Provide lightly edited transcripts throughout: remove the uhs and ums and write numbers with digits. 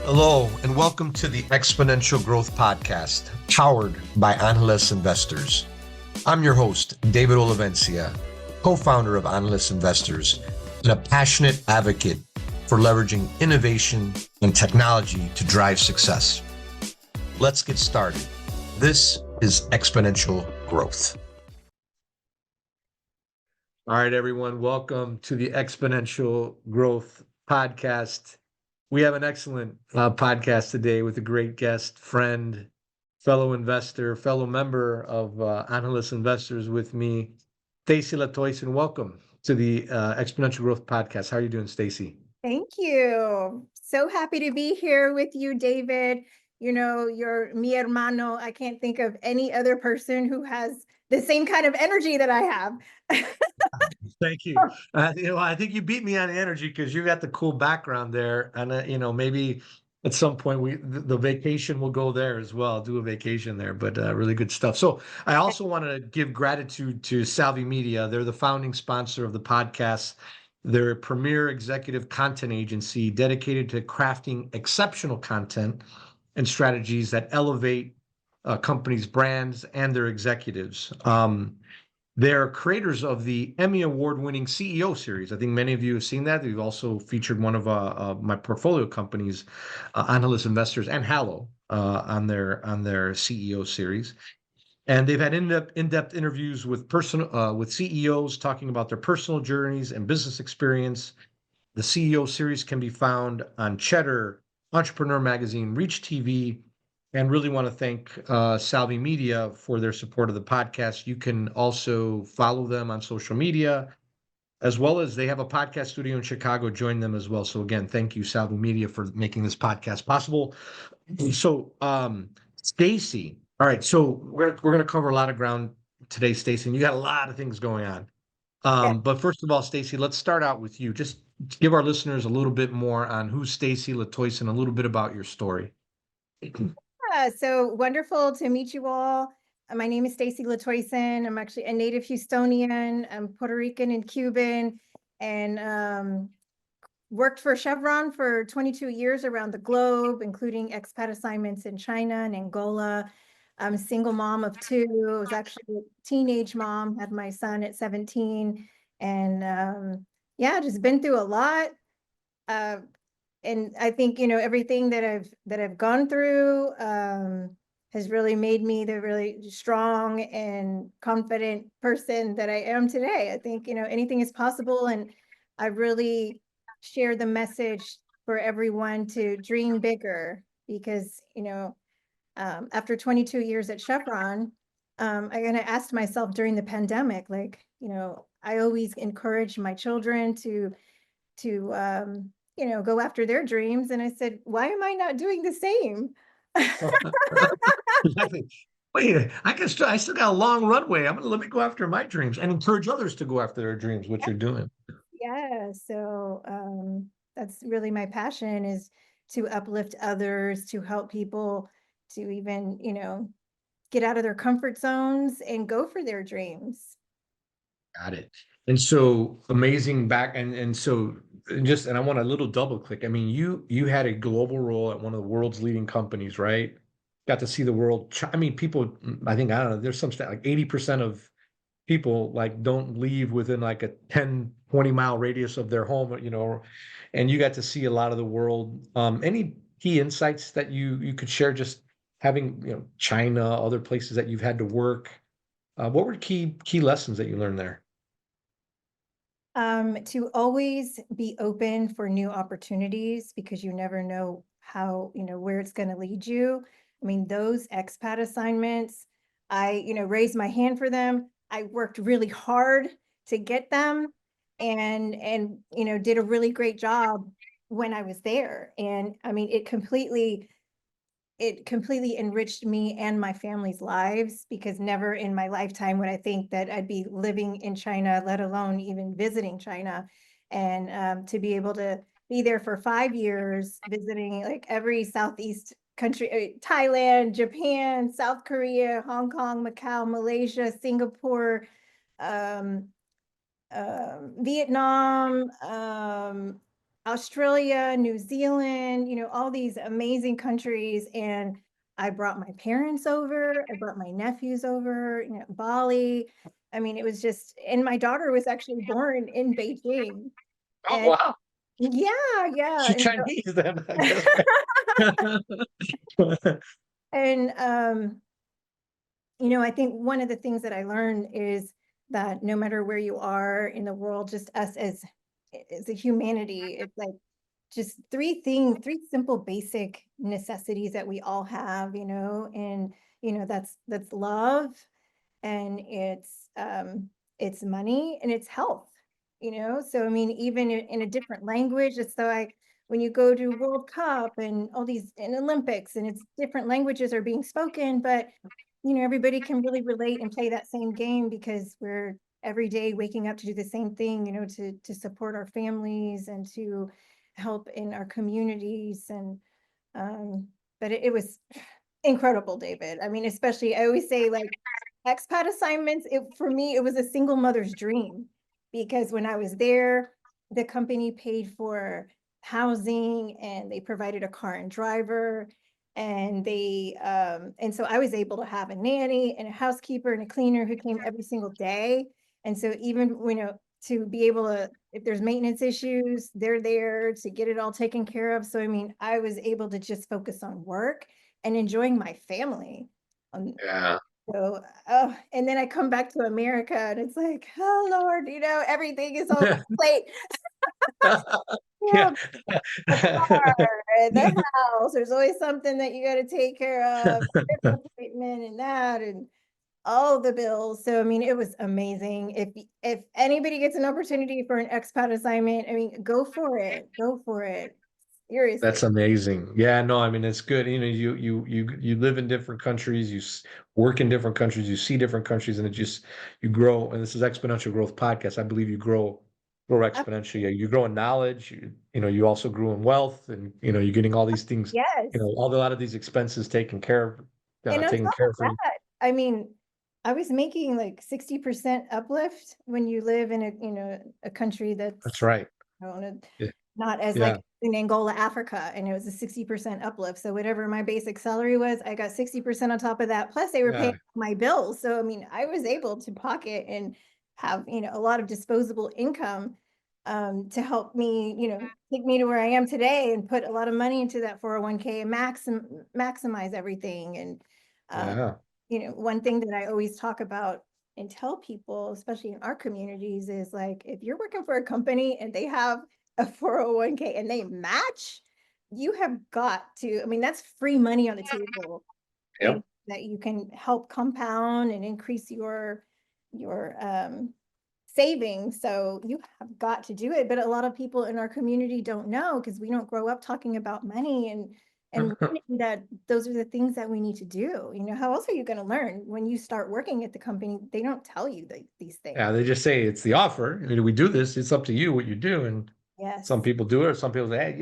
Hello, and welcome to the Exponential Growth Podcast, powered by Analyst Investors. I'm your host, David Olivencia, co-founder of Analyst Investors, and a passionate advocate for leveraging innovation and technology to drive success. Let's get started. This is Exponential Growth. All right, everyone, welcome to the Exponential Growth Podcast. We have an excellent podcast today with a great guest, friend, fellow investor, fellow member of Analyst Investors with me, Staci LaToison. Welcome to the Exponential Growth Podcast. How are you doing, Staci? Thank you. So happy to be here with you, David. You know, you're mi hermano. I can't think of any other person who has the same kind of energy that I have. Thank you. I think you beat me on the energy because you got the cool background there, and maybe at some point the vacation will go there as well. Do a vacation there, but really good stuff. So I also want to give gratitude to Salvi Media. They're the founding sponsor of the podcast. They're a premier executive content agency dedicated to crafting exceptional content and strategies that elevate companies' brands and their executives. They're creators of the Emmy Award-winning CEO series. I think many of you have seen that. They've also featured one of my portfolio companies, Analyst Investors and Hallow, on their CEO series. And they've had in-depth interviews with CEOs talking about their personal journeys and business experience. The CEO series can be found on Cheddar, Entrepreneur Magazine, Reach TV, and really want to thank Salvi Media for their support of the podcast. You can also follow them on social media, as well as they have a podcast studio in Chicago. Join them as well. So again, thank you, Salvi Media, for making this podcast possible. So, Staci, all right. So we're going to cover a lot of ground today, Staci, and you got a lot of things going on. But first of all, Staci, let's start out with you. Just give our listeners a little bit more on who's Staci LaToison, a little bit about your story. So wonderful to meet you all. My name is Staci LaToison. I'm actually a native Houstonian. I'm Puerto Rican and Cuban, and worked for Chevron for 22 years around the globe, including expat assignments in China and Angola. I'm a single mom of two. I was actually a teenage mom, had my son at 17, and yeah, just been through a lot. And I think, you know, everything that I've gone through has really made me the really strong and confident person that I am today. I think, you know, anything is possible, and I really share the message for everyone to dream bigger because, you know, after 22 years at Chevron, I kind of asked myself during the pandemic, like, you know, I always encourage my children to you know, go after their dreams. And I said, why am I not doing the same? Exactly. Wait, I still got a long runway. Let me go after my dreams and encourage others to go after their dreams, what you're doing. Yeah, so that's really my passion, is to uplift others, to help people to even, you know, get out of their comfort zones and go for their dreams. Got it. And so amazing back and so and I want a little double click. I mean, you had a global role at one of the world's leading companies, right? Got to see the world. I mean, people, I think, I don't know, there's some stat like 80% of people like don't leave within like a 10, 20-mile radius of their home, you know, and you got to see a lot of the world. Any key insights that you could share just having, you know, China, other places that you've had to work? What were key lessons that you learned there? To always be open for new opportunities because you never know how, you know, where it's going to lead you. I mean, those expat assignments, I, you know, raised my hand for them. I worked really hard to get them and you know, did a really great job when I was there. And I mean, it completely enriched me and my family's lives because never in my lifetime would I think that I'd be living in China, let alone even visiting China. And to be able to be there for 5 years, visiting like every Southeast country, Thailand, Japan, South Korea, Hong Kong, Macau, Malaysia, Singapore, um, Vietnam, Australia, New Zealand, all these amazing countries. And I brought my parents over, I brought my nephews over, Bali. I mean, it was just, and my daughter was actually born in Beijing. Oh, And wow. yeah, yeah. She's And Chinese then, I guess, right? and I think one of the things that I learned is that no matter where you are in the world, just us as a humanity, it's like just three simple basic necessities that we all have, and that's love, and it's money, and it's health. So I mean, even in a different language, it's like when you go to World Cup and all these and Olympics, and it's different languages are being spoken, but everybody can really relate and play that same game because we're every day waking up to do the same thing, to support our families and to help in our communities. And but it was incredible, David. I mean, especially I always say, like, expat assignments, for me, it was a single mother's dream, because when I was there, the company paid for housing and they provided a car and driver, and and so I was able to have a nanny and a housekeeper and a cleaner who came every single day. And so even, to be able to, if there's maintenance issues, they're there to get it all taken care of. So I mean, I was able to just focus on work and enjoying my family. Um, Yeah. so, oh, and then I come back to America and it's like, oh Lord, everything is on my plate. Yeah. Yeah, the car and the house. There's always something that you got to take care of, this appointment and that, and all the bills. So I mean, it was amazing. If anybody gets an opportunity for an expat assignment, I mean, go for it. Go for it. That's Seriously. amazing. Yeah, no, I mean it's good. You live in different countries, work in different countries, you see different countries, and you grow. And this is exponential growth podcast. I believe you grow Uh, exponentially. You grow in knowledge. You also grew in wealth, and you're getting all these things. Yes. A lot of these expenses And on taken top of care of for you. that, I mean, I was making like 60% uplift when you live in a country That's that's, right. I don't know, Yeah, not as yeah, like in Angola, Africa, and it was a 60% uplift. So whatever my basic salary was, I got 60% on top of that. Plus they were yeah. paying my bills. So I mean, I was able to pocket and have, a lot of disposable income, to help me, take me to where I am today, and put a lot of money into that 401k and maximize everything. And um, Yeah. one thing that I always talk about and tell people, especially in our communities, is like, if you're working for a company and they have a 401k and they match, you have got to, I mean, that's free money on the table, and Yep. that you can help compound and increase your savings. So you have got to do it. But a lot of people in our community don't know, because we don't grow up talking about money and learning that those are the things that we need to do. How else are you going to learn when you start working at the company? They don't tell you these things. Yeah, they just say it's the offer. We do this. It's up to you what you do. And some Yes. people do it. Some people say, hey,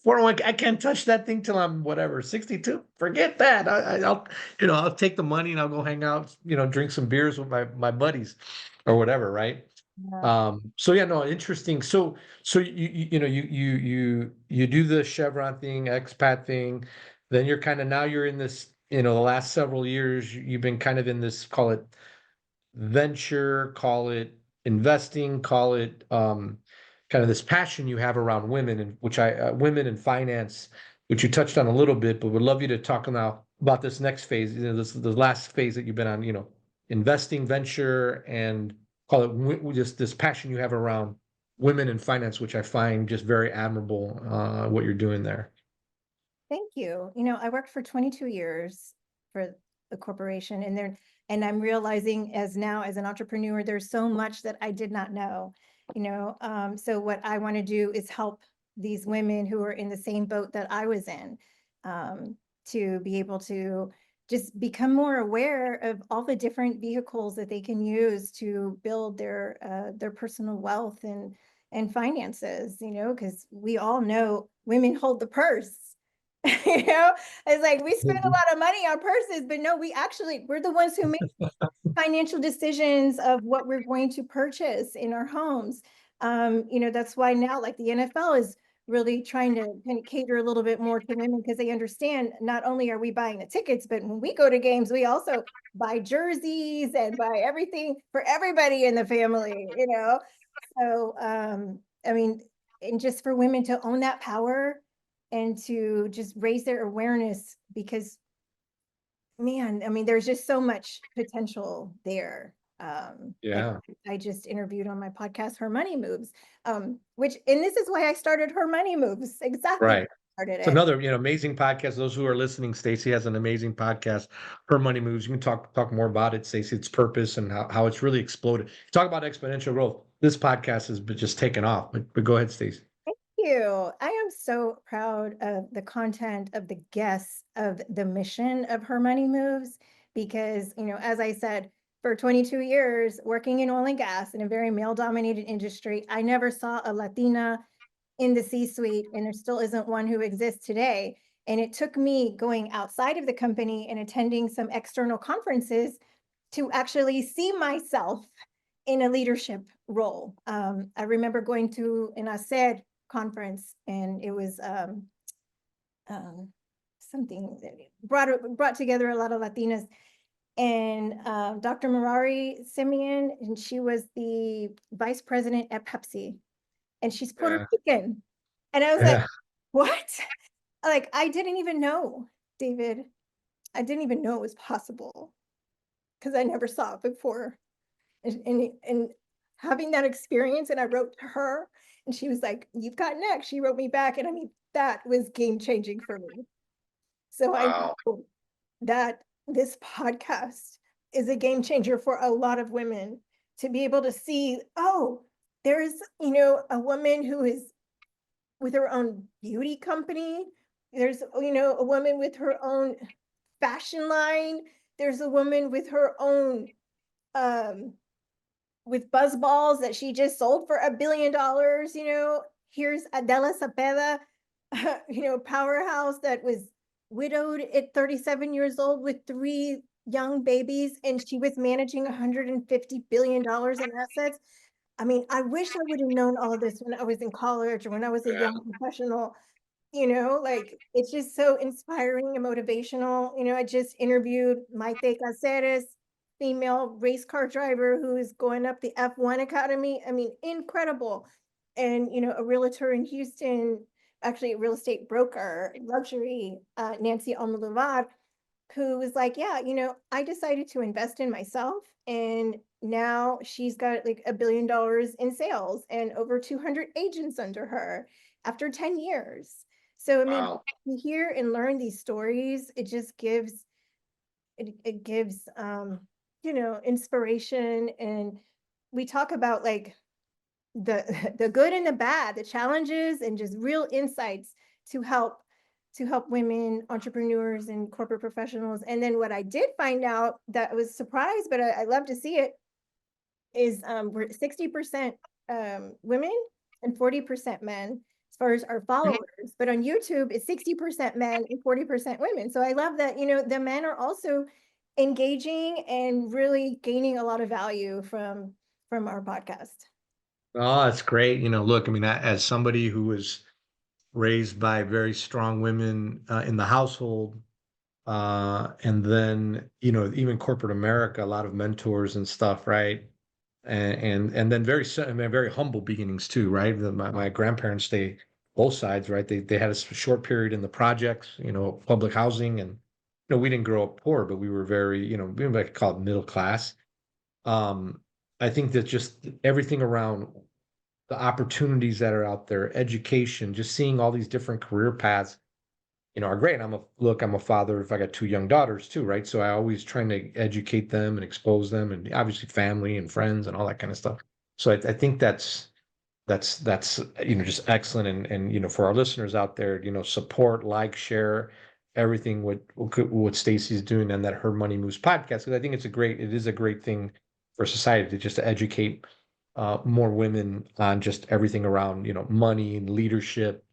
401, I can't touch that thing till I'm whatever, 62. Forget that. I'll take the money and I'll go hang out, drink some beers with my buddies or whatever, right? Yeah. So yeah, no, interesting. So you do the Chevron thing, expat thing, then you're in this, the last several years, you've been kind of in this, call it venture, call it investing, call it kind of this passion you have around women, and women in finance, which you touched on a little bit, but would love you to talk now about this next phase, this the last phase that you've been on, investing, venture, and call it just this passion you have around women in finance, which I find just very admirable, what you're doing there. Thank you. I worked for 22 years for the corporation, and I'm realizing, as now as an entrepreneur, there's so much that I did not know. So what I want to do is help these women who are in the same boat that I was in, to be able to just become more aware of all the different vehicles that they can use to build their personal wealth and finances, because we all know women hold the purse. It's like we spend a lot of money on purses, but no, we're the ones who make financial decisions of what we're going to purchase in our homes. That's why now like the NFL is really trying to kind of cater a little bit more to women because they understand not only are we buying the tickets, but when we go to games, we also buy jerseys and buy everything for everybody in the family. So, I mean, and just for women to own that power and to just raise their awareness because, man, I mean, there's just so much potential there. Like Yeah. I just interviewed on my podcast, Her Money Moves, and this is why I started Her Money Moves. Exactly. Right. Started It's it. another, amazing podcast. Those who are listening, Stacy has an amazing podcast. Her Money Moves. You can talk more about it, Stacy. Its purpose and how it's really exploded. Talk about exponential growth. This podcast has been just taken off. But go ahead, Stacy. Thank you. I am so proud of the content of the guests of the mission of Her Money Moves because, as I said, for 22 years working in oil and gas in a very male dominated industry, I never saw a Latina in the C-suite, and there still isn't one who exists today. And it took me going outside of the company and attending some external conferences to actually see myself in a leadership role. I remember going to an ASER conference, and it was something that brought together a lot of Latinas. And Dr. Marari Simeon, and she was the vice president at Pepsi, and she's Puerto Yeah. Rican. And I was like, Yeah. what? Like, I didn't even know, David. I didn't even know it was possible because I never saw it before. And having that experience, and I wrote to her, and she was like, "You've got next." She wrote me back, and I mean, that was game changing for me. So I Wow. know that this podcast is a game changer for a lot of women to be able to see, oh, there's, a woman who is with her own beauty company. There's, a woman with her own fashion line. There's a woman with her own, with buzz balls that she just sold for $1 billion. Here's Adela Cepeda, powerhouse that was widowed at 37 years old with 3 young babies, and she was managing $150 billion in assets. I mean, I wish I would have known all of this when I was in college or when I was a Yeah. young professional. Like it's just so inspiring and motivational. I just interviewed Maite Caceres, female race car driver who is going up the F1 Academy. I mean, incredible. And, a realtor in Houston, actually a real estate broker, luxury, Nancy Almolovar, who was like, yeah, I decided to invest in myself. And now she's got like $1 billion in sales and over 200 agents under her after 10 years. So, I mean, Wow. to hear and learn these stories, it just gives, it gives, inspiration. And we talk about like the good and the bad, the challenges and just real insights to help women entrepreneurs and corporate professionals. And then what I did find out that I was surprised, but I love to see it, is we're 60% women and 40% men as far as our followers. But on YouTube, it's 60% men and 40% women. So I love that, the men are also engaging and really gaining a lot of value from our podcast. Oh, that's great. Look, I mean, as somebody who was raised by very strong women in the household, and then, even corporate America, a lot of mentors and stuff, right? And then I mean, very humble beginnings too, right? My grandparents, they both sides, right? They had a short period in the projects, public housing, and we didn't grow up poor, but we were very, we might call it middle class. Um, I think that just everything around the opportunities that are out there, education, just seeing all these different career paths, are great. I'm a father. If I got 2 young daughters too, right? So I always trying to educate them and expose them, and obviously family and friends and all that kind of stuff. So I think that's just excellent. And for our listeners out there, support, like, share everything what Stacy's doing and that Her Money Moves podcast, because I think it is a great thing for society to just educate more women on just everything around money and leadership,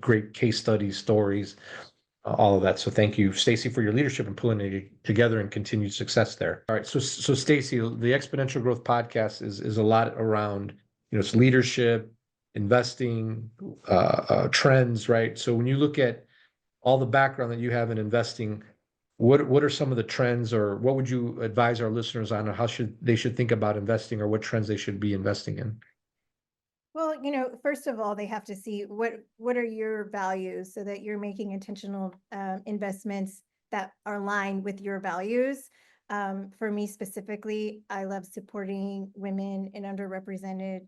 great case studies, stories, all of that. So thank you, Stacy, for your leadership and pulling it together and continued success there. All right, so Stacy, the Exponential Growth podcast is a lot around it's leadership, investing, trends, right? So when you look at all the background that you have in investing, what are some of the trends, or what would you advise our listeners on how they should think about investing, or what trends they should be investing in? Well, first of all, they have to see what are your values so that you're making intentional investments that are aligned with your values. For me specifically, I love supporting women in underrepresented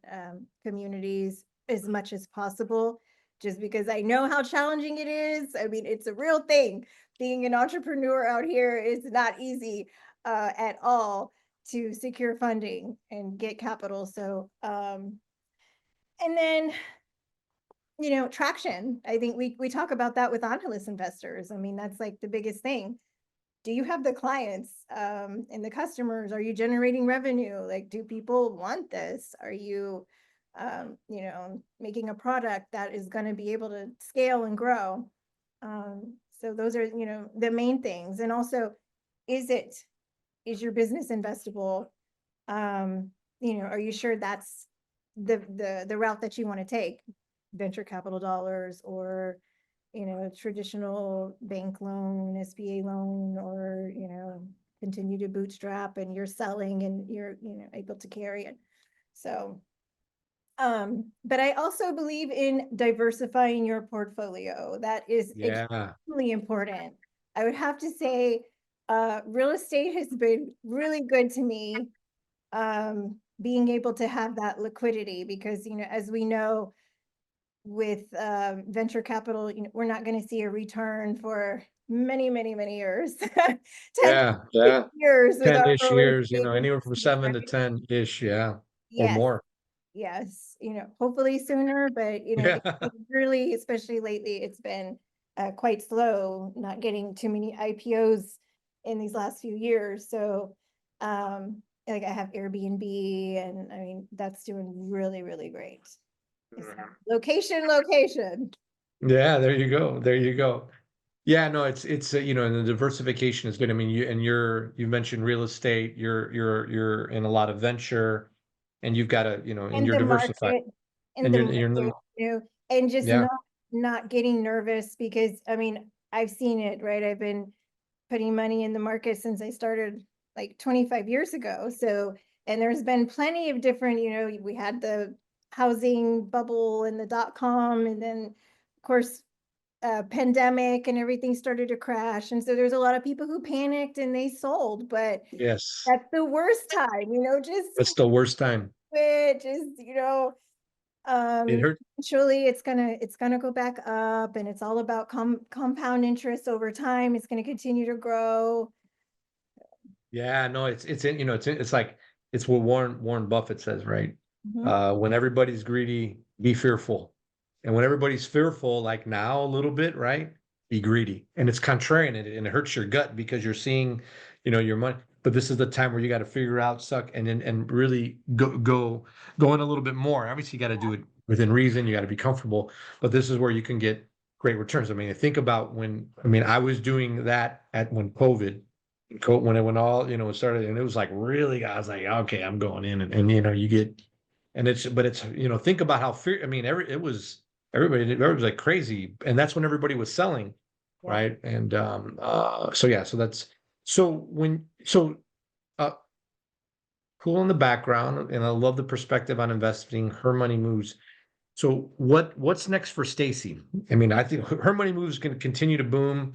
communities as much as possible, just because I know how challenging it is. I mean, it's a real thing. Being an entrepreneur out here is not easy at all to secure funding and get capital. So, and then, traction. I think we talk about that with Angeles investors. I mean, that's like the biggest thing. Do you have the clients and the customers? Are you generating revenue? Like, do people want this? Are you, making a product that is going to be able to scale and grow? So those are, the main things. And also, is your business investable? Are you sure that's the route that you want to take? Venture capital dollars, or traditional bank loan, SBA loan, or continue to bootstrap and you're selling and you're able to carry it. So but I also believe in diversifying your portfolio. That is Yeah. extremely important. I would have to say real estate has been really good to me, being able to have that liquidity, because as we know, with venture capital, we're not going to see a return for many, many, many years. 10 Yeah. Yeah. years with our 10-ish real years, estate anywhere from investments, 7 to 10-ish, yeah, or yes, more. yes, hopefully sooner, but Yeah. it's really, especially lately, it's been quite slow, not getting too many IPOs in these last few years. So like I have Airbnb, and I mean that's doing really, really great. So, location. Yeah, there you go. There you go. Yeah, no, it's and the diversification is good. I mean, you mentioned real estate, you're in a lot of venture, and you've got and And you're the diversified. market, And you're in the and just yeah. not getting nervous, because I mean, I've seen it, right? I've been putting money in the market since I started like 25 years ago. So, and there's been plenty of different, we had the housing bubble and the dot-com, and then of course pandemic, and everything started to crash. And so there's a lot of people who panicked and they sold, but Yes. that's the worst time, just That's the worst time. quit, just, It hurt. eventually it's gonna go back up, and it's all about compound interest over time. It's going to continue to grow. Yeah, no, it's like it's what Warren Buffett says, right? Mhm. When everybody's greedy, be fearful. And when everybody's fearful, like now a little bit, right? Be greedy. And it's contrarian, and it hurts your gut because you're seeing, your money. But this is the time where you got to figure out, suck, and really go in a little bit more. Obviously, you got to do it within reason. You got to be comfortable. But this is where you can get great returns. I mean, think about I was doing that when COVID when all it started, and it was like really, I was like, okay, I'm going in, and you get, and it's think about how fear. I mean, everybody was like crazy, and that's when everybody was selling, Yeah. right? And so yeah, so that's uh cool in the background, and I love the perspective on investing. Her money moves. So what's next for Staci? I mean, I think her money moves going to continue to boom.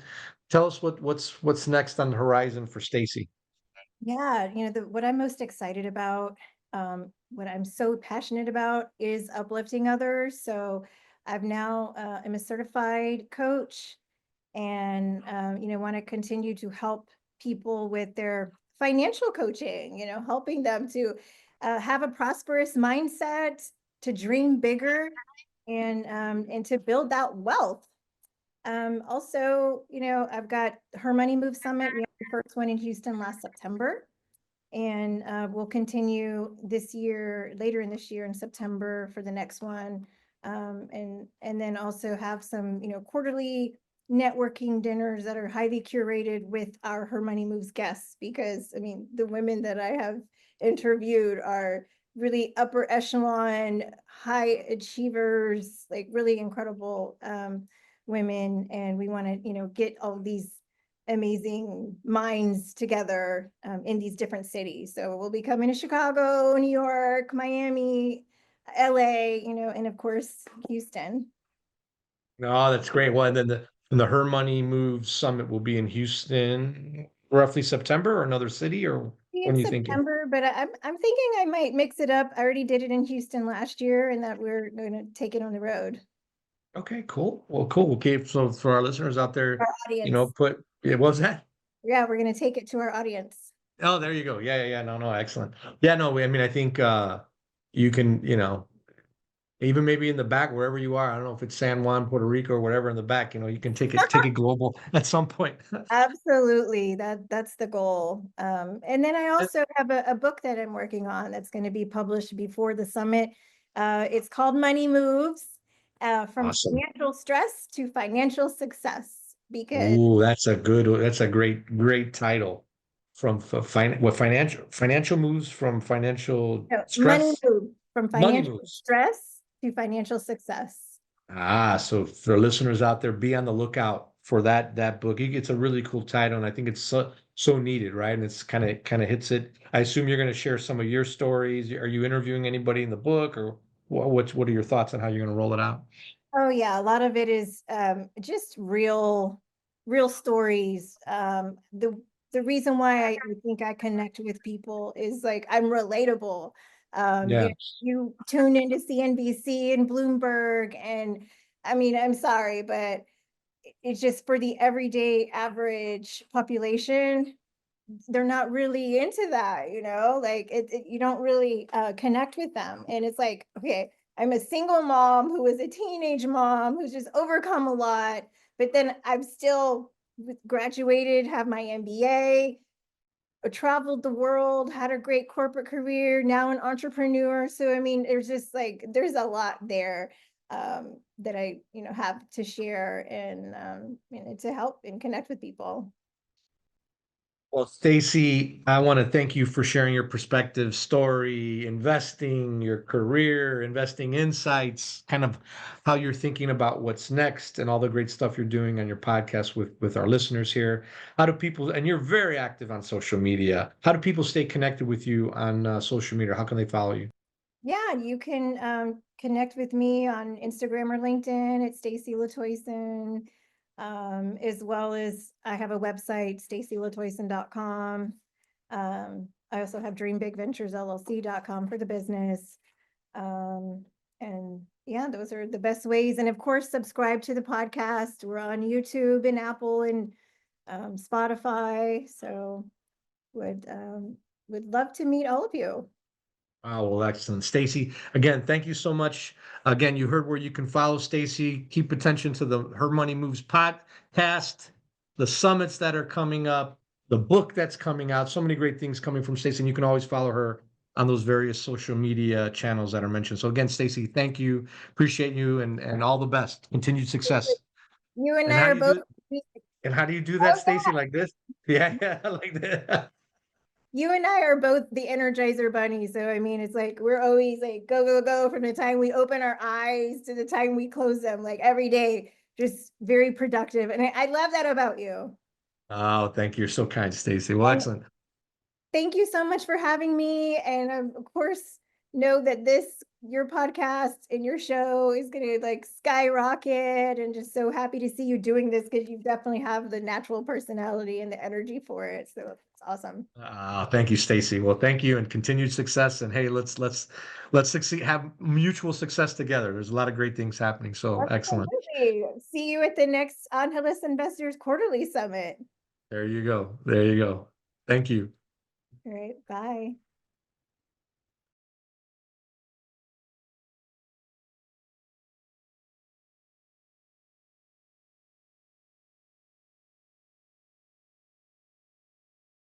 Tell us what's next on the horizon for Staci. Yeah, what I'm most excited about, what I'm so passionate about, is uplifting others. So I've now am a certified coach, and want to continue to help people with their financial coaching, helping them to have a prosperous mindset, to dream bigger, and to build that wealth. Also, I've got Her Money Move Summit. We had the first one in Houston last September, and we'll continue this year, later in this year in September, for the next one. And then also have some, quarterly networking dinners that are highly curated with our Her Money Moves guests, because I mean, the women that I have interviewed are really upper echelon, high achievers, like really incredible women. And we want to, get all these amazing minds together in these different cities. So we'll be coming to Chicago, New York, Miami, LA, and of course, Houston. No, that's great. Well, and then the Her Money Moves Summit will be in Houston, roughly September, or another city, or when In are you thinking? September, but I'm thinking I might mix it up. I already did it in Houston last year, and that we're going to take it on the road. Okay, cool. Well, cool. Okay, so for our listeners out Our there, audience. what was that? Yeah, we're going to take it to our audience. Oh, there you go. Yeah, yeah, yeah. No, no, excellent. Yeah, no, I mean, I think you can, even maybe in the back, wherever you are, I don't know if it's San Juan, Puerto Rico, or whatever in the back, you can take it global at some point. Absolutely. That's the goal. And then I also have a book that I'm working on that's going to be published before the summit. It's called Money Moves, from Awesome. financial stress to financial success. Because Ooh, that's a great title. From financial moves from financial money stress, moves from money financial moves. stress to financial success. Ah, so for listeners out there, be on the lookout for that book. It's a really cool title, and I think it's so needed, right? And it's kind of hits it. I assume you're going to share some of your stories. Are you interviewing anybody in the book, or what are your thoughts on how you're going to roll it out? Oh yeah, a lot of it is just real stories. The reason why I think I connect with people is like I'm relatable. Yeah. You tune into CNBC and Bloomberg, and I mean, I'm sorry, but it's just for the everyday average population, they're not really into that, like you don't really connect with them. And it's like, okay, I'm a single mom who was a teenage mom who's just overcome a lot, but then I've still graduated, have my MBA, traveled the world, had a great corporate career, now an entrepreneur. So I mean, there's just like there's a lot there that I have to share, and to help and connect with people. Well, Stacy, I want to thank you for sharing your perspective, story, investing, your career, investing insights, kind of how you're thinking about what's next, and all the great stuff you're doing on your podcast with our listeners here. How do people, and you're very active on social media, how do people stay connected with you on social media? How can they follow you? Yeah, you can connect with me on Instagram or LinkedIn. It's Staci LaToison. As well as I have a website, stacylatoison.com. I also have dreambigventuresllc.com for the business. And yeah, those are the best ways. And of course, subscribe to the podcast. We're on YouTube and Apple and Spotify. So would love to meet all of you. Oh, well, excellent. Stacy, again, thank you so much. Again, you heard where you can follow Stacy. Keep attention to the Her Money Moves podcast, the summits that are coming up, the book that's coming out. So many great things coming from Stacy. And you can always follow her on those various social media channels that are mentioned. So again, Stacy, thank you. Appreciate you and all the best. Continued success. You and And I how are do you both. do and how do you do that, Oh Stacy? yeah. Like this? Yeah, yeah, like that. You and I are both the Energizer Bunny. So I mean, it's like we're always like go, go, go from the time we open our eyes to the time we close them, like every day, just very productive. And I love that about you. Oh, thank you. You're so kind, Stacy. Well, And excellent. thank you so much for having me. And of course, know that your podcast and your show is going to like skyrocket, and just so happy to see you doing this because you definitely have the natural personality and the energy for it. So it's awesome. Thank you, Stacy. Well, thank you and continued success. And hey, let's succeed, have mutual success together. There's a lot of great things happening. So excellent. Absolutely. See you at the next Angeles Investors Quarterly Summit. There you go. There you go. Thank you. All right. Bye.